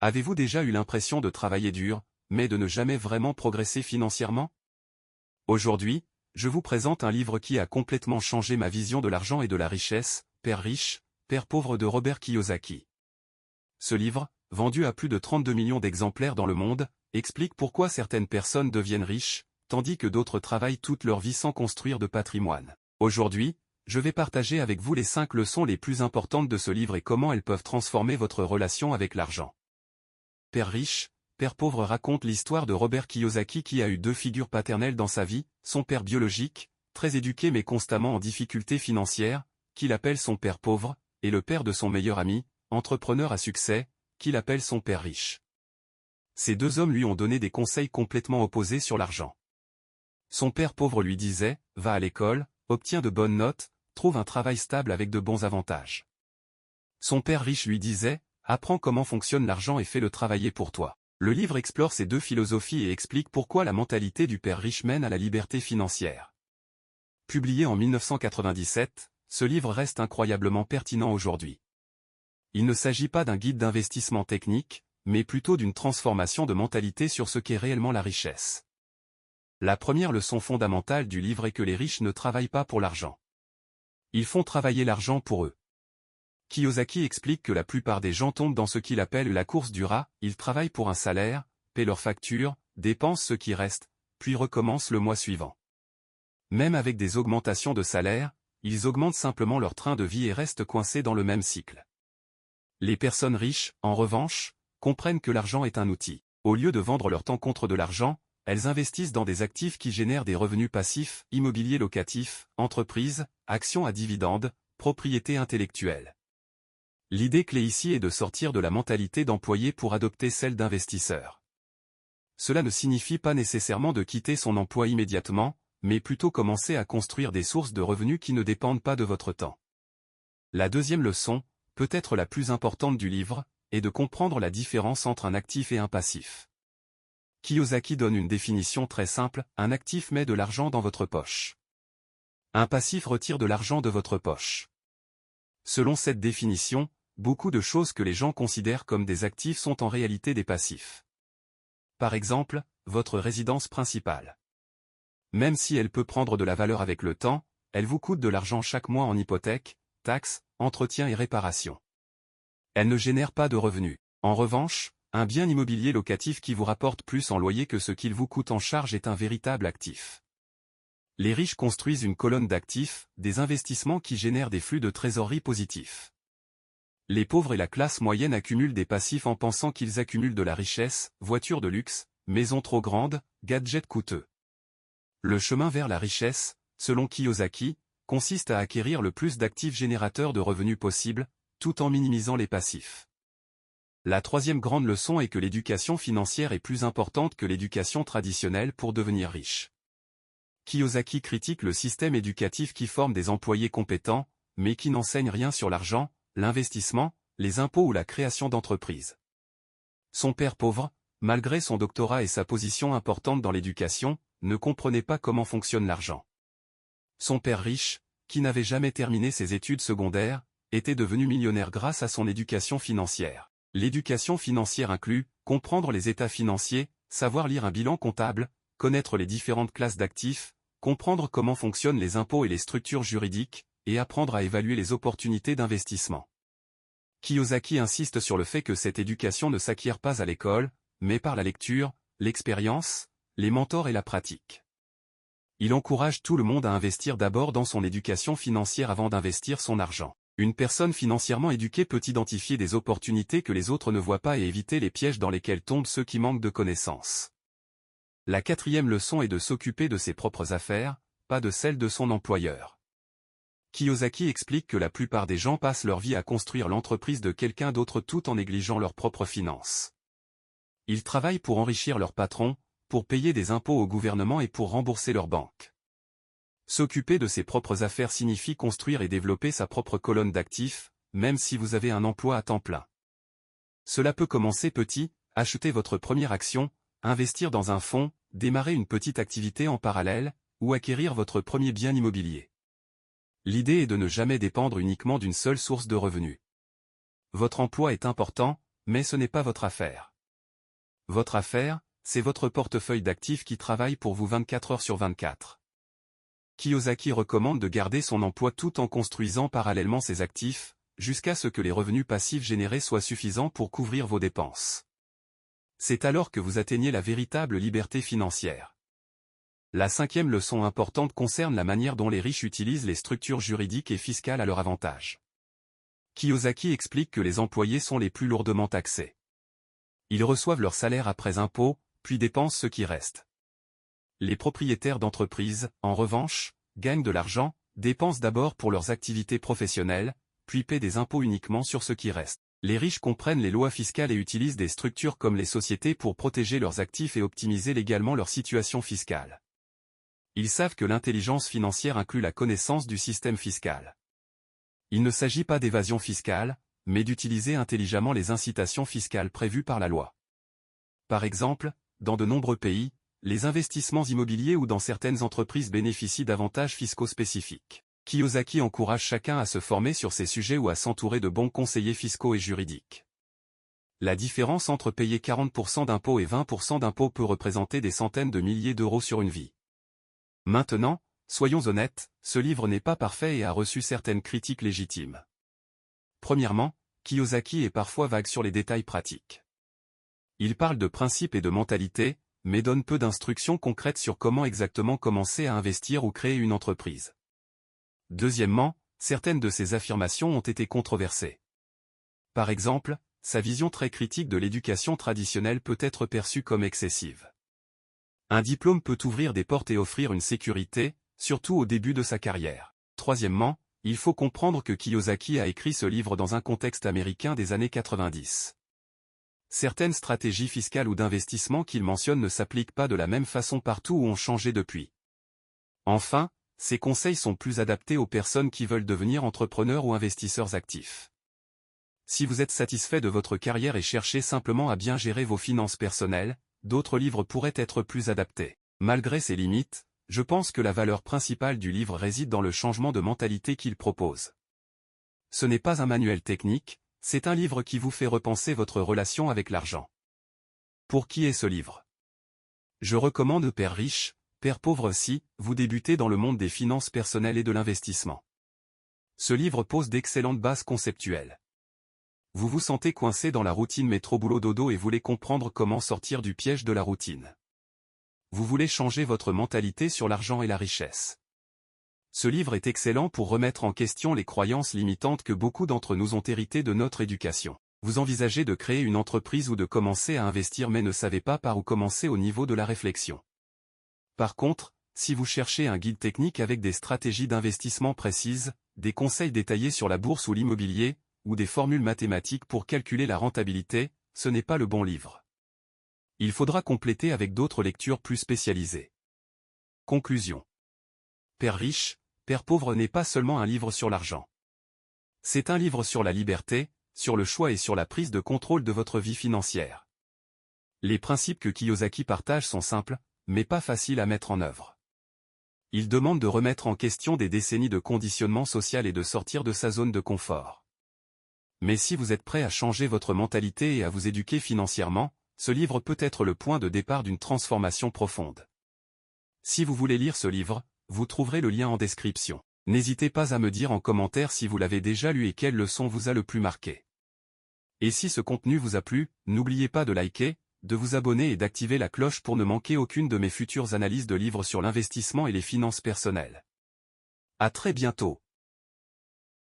Avez-vous déjà eu l'impression de travailler dur, mais de ne jamais vraiment progresser financièrement? Aujourd'hui, je vous présente un livre qui a complètement changé ma vision de l'argent et de la richesse, Père riche, Père pauvre de Robert Kiyosaki. Ce livre, vendu à plus de 32 millions d'exemplaires dans le monde, explique pourquoi certaines personnes deviennent riches, tandis que d'autres travaillent toute leur vie sans construire de patrimoine. Aujourd'hui, je vais partager avec vous les 5 leçons les plus importantes de ce livre et comment elles peuvent transformer votre relation avec l'argent. Père riche, Père pauvre raconte l'histoire de Robert Kiyosaki qui a eu 2 figures paternelles dans sa vie, son père biologique, très éduqué mais constamment en difficulté financière, qu'il appelle son père pauvre, et le père de son meilleur ami, entrepreneur à succès, qu'il appelle son père riche. Ces 2 hommes lui ont donné des conseils complètement opposés sur l'argent. Son père pauvre lui disait, va à l'école, obtiens de bonnes notes, trouve un travail stable avec de bons avantages. Son père riche lui disait, apprends comment fonctionne l'argent et fais-le travailler pour toi. Le livre explore ces 2 philosophies et explique pourquoi la mentalité du père riche mène à la liberté financière. Publié en 1997, ce livre reste incroyablement pertinent aujourd'hui. Il ne s'agit pas d'un guide d'investissement technique, mais plutôt d'une transformation de mentalité sur ce qu'est réellement la richesse. La première leçon fondamentale du livre est que les riches ne travaillent pas pour l'argent. Ils font travailler l'argent pour eux. Kiyosaki explique que la plupart des gens tombent dans ce qu'il appelle la course du rat, ils travaillent pour un salaire, paient leurs factures, dépensent ce qui reste, puis recommencent le mois suivant. Même avec des augmentations de salaire, ils augmentent simplement leur train de vie et restent coincés dans le même cycle. Les personnes riches, en revanche, comprennent que l'argent est un outil. Au lieu de vendre leur temps contre de l'argent, elles investissent dans des actifs qui génèrent des revenus passifs, immobilier locatif, entreprises, actions à dividendes, propriété intellectuelle. L'idée clé ici est de sortir de la mentalité d'employé pour adopter celle d'investisseur. Cela ne signifie pas nécessairement de quitter son emploi immédiatement, mais plutôt commencer à construire des sources de revenus qui ne dépendent pas de votre temps. La deuxième leçon, peut-être la plus importante du livre, est de comprendre la différence entre un actif et un passif. Kiyosaki donne une définition très simple, un actif met de l'argent dans votre poche. Un passif retire de l'argent de votre poche. Selon cette définition, beaucoup de choses que les gens considèrent comme des actifs sont en réalité des passifs. Par exemple, votre résidence principale. Même si elle peut prendre de la valeur avec le temps, elle vous coûte de l'argent chaque mois en hypothèque, taxes, entretien et réparation. Elle ne génère pas de revenus. En revanche, un bien immobilier locatif qui vous rapporte plus en loyer que ce qu'il vous coûte en charge est un véritable actif. Les riches construisent une colonne d'actifs, des investissements qui génèrent des flux de trésorerie positifs. Les pauvres et la classe moyenne accumulent des passifs en pensant qu'ils accumulent de la richesse, voitures de luxe, maisons trop grandes, gadgets coûteux. Le chemin vers la richesse, selon Kiyosaki, consiste à acquérir le plus d'actifs générateurs de revenus possible, tout en minimisant les passifs. La troisième grande leçon est que l'éducation financière est plus importante que l'éducation traditionnelle pour devenir riche. Kiyosaki critique le système éducatif qui forme des employés compétents, mais qui n'enseigne rien sur l'argent, l'investissement, les impôts ou la création d'entreprises. Son père pauvre, malgré son doctorat et sa position importante dans l'éducation, ne comprenait pas comment fonctionne l'argent. Son père riche, qui n'avait jamais terminé ses études secondaires, était devenu millionnaire grâce à son éducation financière. L'éducation financière inclut comprendre les états financiers, savoir lire un bilan comptable, connaître les différentes classes d'actifs, comprendre comment fonctionnent les impôts et les structures juridiques, et apprendre à évaluer les opportunités d'investissement. Kiyosaki insiste sur le fait que cette éducation ne s'acquiert pas à l'école, mais par la lecture, l'expérience, les mentors et la pratique. Il encourage tout le monde à investir d'abord dans son éducation financière avant d'investir son argent. Une personne financièrement éduquée peut identifier des opportunités que les autres ne voient pas et éviter les pièges dans lesquels tombent ceux qui manquent de connaissances. La quatrième leçon est de s'occuper de ses propres affaires, pas de celles de son employeur. Kiyosaki explique que la plupart des gens passent leur vie à construire l'entreprise de quelqu'un d'autre tout en négligeant leurs propres finances. Ils travaillent pour enrichir leur patron, pour payer des impôts au gouvernement et pour rembourser leur banque. S'occuper de ses propres affaires signifie construire et développer sa propre colonne d'actifs, même si vous avez un emploi à temps plein. Cela peut commencer petit, acheter votre première action, investir dans un fonds, démarrer une petite activité en parallèle, ou acquérir votre premier bien immobilier. L'idée est de ne jamais dépendre uniquement d'une seule source de revenus. Votre emploi est important, mais ce n'est pas votre affaire. Votre affaire, c'est votre portefeuille d'actifs qui travaille pour vous 24 heures sur 24. Kiyosaki recommande de garder son emploi tout en construisant parallèlement ses actifs, jusqu'à ce que les revenus passifs générés soient suffisants pour couvrir vos dépenses. C'est alors que vous atteignez la véritable liberté financière. La 5e leçon importante concerne la manière dont les riches utilisent les structures juridiques et fiscales à leur avantage. Kiyosaki explique que les employés sont les plus lourdement taxés. Ils reçoivent leur salaire après impôts, puis dépensent ce qui reste. Les propriétaires d'entreprises, en revanche, gagnent de l'argent, dépensent d'abord pour leurs activités professionnelles, puis paient des impôts uniquement sur ce qui reste. Les riches comprennent les lois fiscales et utilisent des structures comme les sociétés pour protéger leurs actifs et optimiser légalement leur situation fiscale. Ils savent que l'intelligence financière inclut la connaissance du système fiscal. Il ne s'agit pas d'évasion fiscale, mais d'utiliser intelligemment les incitations fiscales prévues par la loi. Par exemple, dans de nombreux pays, les investissements immobiliers ou dans certaines entreprises bénéficient d'avantages fiscaux spécifiques. Kiyosaki encourage chacun à se former sur ces sujets ou à s'entourer de bons conseillers fiscaux et juridiques. La différence entre payer 40% d'impôts et 20% d'impôts peut représenter des centaines de milliers d'euros sur une vie. Maintenant, soyons honnêtes, ce livre n'est pas parfait et a reçu certaines critiques légitimes. Premièrement, Kiyosaki est parfois vague sur les détails pratiques. Il parle de principes et de mentalité, mais donne peu d'instructions concrètes sur comment exactement commencer à investir ou créer une entreprise. Deuxièmement, certaines de ses affirmations ont été controversées. Par exemple, sa vision très critique de l'éducation traditionnelle peut être perçue comme excessive. Un diplôme peut ouvrir des portes et offrir une sécurité, surtout au début de sa carrière. Troisièmement, il faut comprendre que Kiyosaki a écrit ce livre dans un contexte américain des années 90. Certaines stratégies fiscales ou d'investissement qu'il mentionne ne s'appliquent pas de la même façon partout ou ont changé depuis. Enfin, ces conseils sont plus adaptés aux personnes qui veulent devenir entrepreneurs ou investisseurs actifs. Si vous êtes satisfait de votre carrière et cherchez simplement à bien gérer vos finances personnelles, d'autres livres pourraient être plus adaptés. Malgré ces limites, je pense que la valeur principale du livre réside dans le changement de mentalité qu'il propose. Ce n'est pas un manuel technique, c'est un livre qui vous fait repenser votre relation avec l'argent. Pour qui est ce livre? Je recommande Père riche, Père pauvre si vous débutez dans le monde des finances personnelles et de l'investissement. Ce livre pose d'excellentes bases conceptuelles. Vous vous sentez coincé dans la routine métro-boulot-dodo et voulez comprendre comment sortir du piège de la routine. Vous voulez changer votre mentalité sur l'argent et la richesse. Ce livre est excellent pour remettre en question les croyances limitantes que beaucoup d'entre nous ont héritées de notre éducation. Vous envisagez de créer une entreprise ou de commencer à investir mais ne savez pas par où commencer au niveau de la réflexion. Par contre, si vous cherchez un guide technique avec des stratégies d'investissement précises, des conseils détaillés sur la bourse ou l'immobilier, ou des formules mathématiques pour calculer la rentabilité, ce n'est pas le bon livre. Il faudra compléter avec d'autres lectures plus spécialisées. Conclusion. Père riche, Père pauvre n'est pas seulement un livre sur l'argent. C'est un livre sur la liberté, sur le choix et sur la prise de contrôle de votre vie financière. Les principes que Kiyosaki partage sont simples, mais pas faciles à mettre en œuvre. Il demande de remettre en question des décennies de conditionnement social et de sortir de sa zone de confort. Mais si vous êtes prêt à changer votre mentalité et à vous éduquer financièrement, ce livre peut être le point de départ d'une transformation profonde. Si vous voulez lire ce livre, vous trouverez le lien en description. N'hésitez pas à me dire en commentaire si vous l'avez déjà lu et quelle leçon vous a le plus marqué. Et si ce contenu vous a plu, n'oubliez pas de liker, de vous abonner et d'activer la cloche pour ne manquer aucune de mes futures analyses de livres sur l'investissement et les finances personnelles. À très bientôt.